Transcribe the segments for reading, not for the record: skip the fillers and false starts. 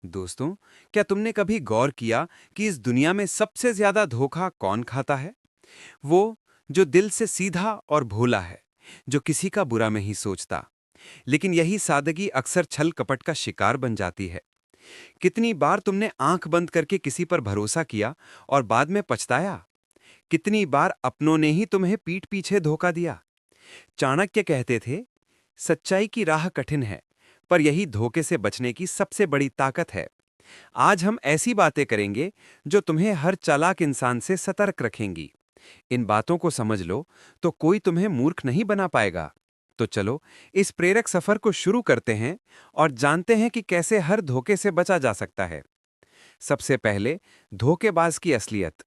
दोस्तों, क्या तुमने कभी गौर किया कि इस दुनिया में सबसे ज्यादा धोखा कौन खाता है? वो जो दिल से सीधा और भोला है, जो किसी का बुरा नहीं सोचता। लेकिन यही सादगी अक्सर छल कपट का शिकार बन जाती है। कितनी बार तुमने आंख बंद करके किसी पर भरोसा किया और बाद में पछताया? कितनी बार अपनों ने ही तुम्हें पीठ पीछे धोखा दिया? चाणक्य कहते थे, सच्चाई की राह कठिन है, पर यही धोखे से बचने की सबसे बड़ी ताकत है। आज हम ऐसी बातें करेंगे जो तुम्हें हर चालाक इंसान से सतर्क रखेंगी। इन बातों को समझ लो तो कोई तुम्हें मूर्ख नहीं बना पाएगा। तो चलो, इस प्रेरक सफर को शुरू करते हैं और जानते हैं कि कैसे हर धोखे से बचा जा सकता है। सबसे पहले, धोखेबाज की असलियत।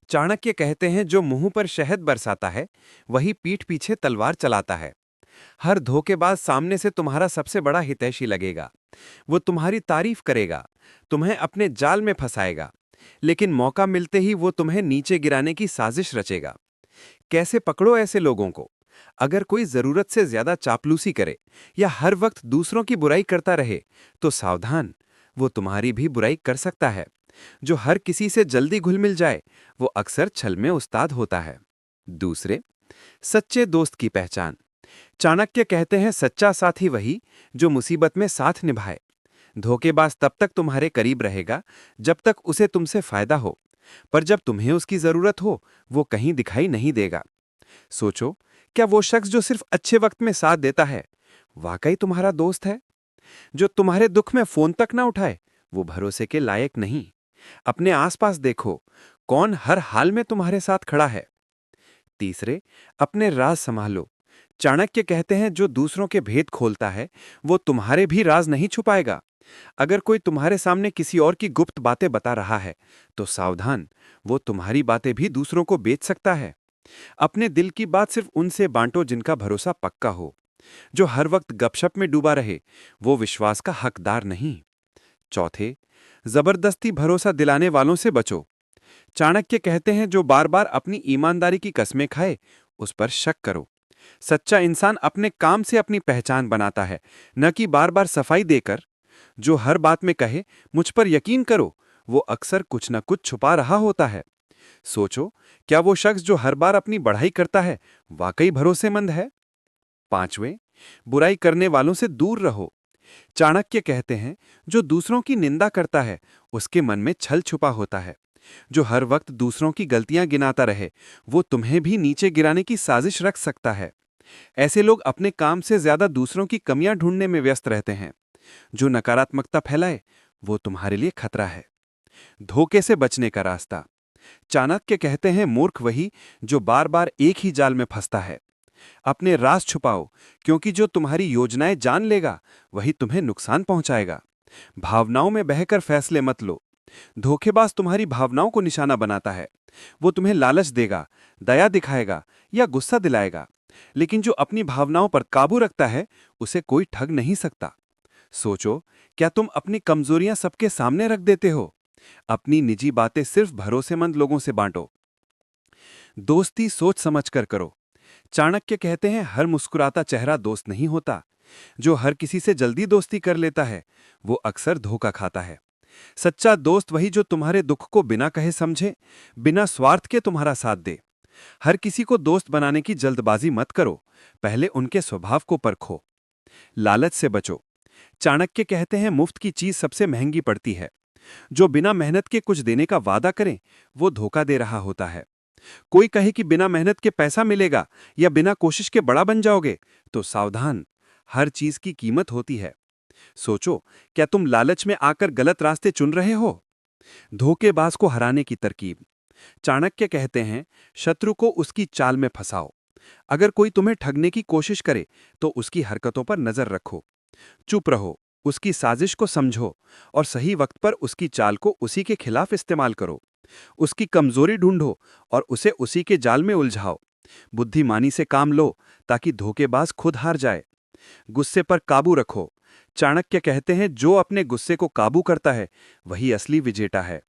चाणक्य कहते हैं, जो मुंह पर शहद बरसाता है वही पीठ पीछे तलवार चलाता है। हर धोखेबाज सामने से तुम्हारा सबसे बड़ा हितैषी लगेगा। वो तुम्हारी तारीफ करेगा, तुम्हें अपने जाल में फंसाएगा, लेकिन मौका मिलते ही वो तुम्हें नीचे गिराने की साजिश रचेगा। कैसे पकड़ो ऐसे लोगों को? अगर कोई जरूरत से ज्यादा चापलूसी करे या हर वक्त दूसरों की बुराई करता रहे, तो सावधान, वो तुम्हारी भी बुराई कर सकता है। जो हर किसी से जल्दी घुल मिल जाए, वो अक्सर छल में उस्ताद होता है। दूसरे, सच्चे दोस्त की पहचान। चाणक्य कहते हैं, सच्चा साथी वही जो मुसीबत में साथ निभाए। धोखेबाज तब तक तुम्हारे करीब रहेगा जब तक उसे तुमसे फायदा हो, पर जब तुम्हें उसकी जरूरत हो, वो कहीं दिखाई नहीं देगा। सोचो, क्या वो शख्स जो सिर्फ अच्छे वक्त में साथ देता है, वाकई तुम्हारा दोस्त है? जो तुम्हारे दुख में फोन तक ना उठाए, वो भरोसे के लायक नहीं। अपने आसपास देखो, कौन हर हाल में तुम्हारे साथ खड़ा है। तीसरे, अपने राज संभालो। चाणक्य कहते हैं, जो दूसरों के भेद खोलता है, वो तुम्हारे भी राज नहीं छुपाएगा। अगर कोई तुम्हारे सामने किसी और की गुप्त बातें बता रहा है, तो सावधान, वो तुम्हारी बातें भी दूसरों को बेच सकता है। अपने दिल की बात सिर्फ उनसे बांटो जिनका भरोसा पक्का हो। जो हर वक्त गपशप में डूबा रहे, वो विश्वास का हकदार नहीं। चौथे, जबरदस्ती भरोसा दिलाने वालों से बचो। चाणक्य कहते हैं, जो बार बार अपनी ईमानदारी की कस्में खाए, उस पर शक करो। सच्चा इंसान अपने काम से अपनी पहचान बनाता है, न कि बार बार सफाई देकर। जो हर बात में कहे, मुझ पर यकीन करो, वो अक्सर कुछ न कुछ छुपा रहा होता है। सोचो, क्या वो शख्स जो हर बार अपनी बढ़ाई करता है, वाकई भरोसेमंद है? पांचवें, बुराई करने वालों से दूर रहो। चाणक्य कहते हैं, जो दूसरों की निंदा करता है, उसके मन में छल छुपा होता है। जो हर वक्त दूसरों की गलतियां गिनाता रहे, वो तुम्हें भी नीचे गिराने की साजिश रख सकता है। ऐसे लोग अपने काम से ज्यादा दूसरों की कमियां ढूंढने में व्यस्त रहते हैं। जो नकारात्मकता फैलाए, वो तुम्हारे लिए खतरा है। धोखे से बचने का रास्ता। चाणक्य कहते हैं, मूर्ख वही जो बार बार एक ही जाल में फंसता है। अपने राज छुपाओ, क्योंकि जो तुम्हारी योजनाएं जान लेगा, वही तुम्हें नुकसान पहुंचाएगा। भावनाओं में बहकर फैसले मत लो। धोखेबाज तुम्हारी भावनाओं को निशाना बनाता है। वो तुम्हें लालच देगा, दया दिखाएगा या गुस्सा दिलाएगा, लेकिन जो अपनी भावनाओं पर काबू रखता है, उसे कोई ठग नहीं सकता। सोचो, क्या तुम अपनी कमजोरियां सबके सामने रख देते हो? अपनी निजी बातें सिर्फ भरोसेमंद लोगों से बांटो। दोस्ती सोच समझकर करो। चाणक्य कहते हैं, हर मुस्कुराता चेहरा दोस्त नहीं होता। जो हर किसी से जल्दी दोस्ती कर लेता है, वो अक्सर धोखा खाता है। सच्चा दोस्त वही जो तुम्हारे दुख को बिना कहे समझे, बिना स्वार्थ के तुम्हारा साथ दे। हर किसी को दोस्त बनाने की जल्दबाजी मत करो, पहले उनके स्वभाव को परखो। लालच से बचो। चाणक्य कहते हैं, मुफ्त की चीज सबसे महंगी पड़ती है। जो बिना मेहनत के कुछ देने का वादा करे, वो धोखा दे रहा होता है। कोई कहे कि बिना मेहनत के पैसा मिलेगा या बिना कोशिश के बड़ा बन जाओगे, तो सावधान, हर चीज की कीमत होती है। सोचो, क्या तुम लालच में आकर गलत रास्ते चुन रहे हो? धोखेबाज को हराने की तरकीब। चाणक्य कहते हैं, शत्रु को उसकी चाल में फंसाओ। अगर कोई तुम्हें ठगने की कोशिश करे, तो उसकी हरकतों पर नजर रखो। चुप रहो, उसकी साजिश को समझो और सही वक्त पर उसकी चाल को उसी के खिलाफ इस्तेमाल करो। उसकी कमजोरी ढूंढो और उसे उसी के जाल में उलझाओ। बुद्धिमानी से काम लो, ताकि धोखेबाज खुद हार जाए। गुस्से पर काबू रखो। चाणक्य कहते हैं, जो अपने गुस्से को काबू करता है, वही असली विजेता है।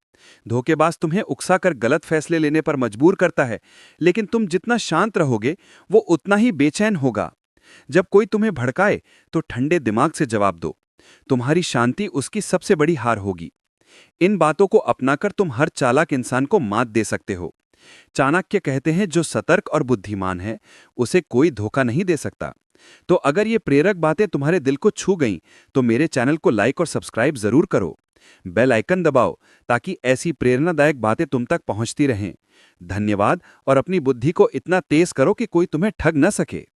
धोखेबाज तुम्हें उकसाकर गलत फैसले लेने पर मजबूर करता है, लेकिन तुम जितना शांत रहोगे, वो उतना ही बेचैन होगा। जब कोई तुम्हें भड़काए, तो ठंडे दिमाग से जवाब दो। तुम्हारी शांति उसकी सबसे बड़ी हार होगी। इन बातों को अपनाकर तुम हर चालाक इंसान को मात दे सकते हो। चाणक्य कहते हैं, जो सतर्क और बुद्धिमान है उसे कोई धोखा नहीं दे सकता। तो अगर ये प्रेरक बातें तुम्हारे दिल को छू गईं, तो मेरे चैनल को लाइक और सब्सक्राइब जरूर करो। बेल आइकन दबाओ ताकि ऐसी प्रेरणादायक बातें तुम तक पहुंचती रहें। धन्यवाद, और अपनी बुद्धि को इतना तेज करो कि कोई तुम्हें ठग न सके।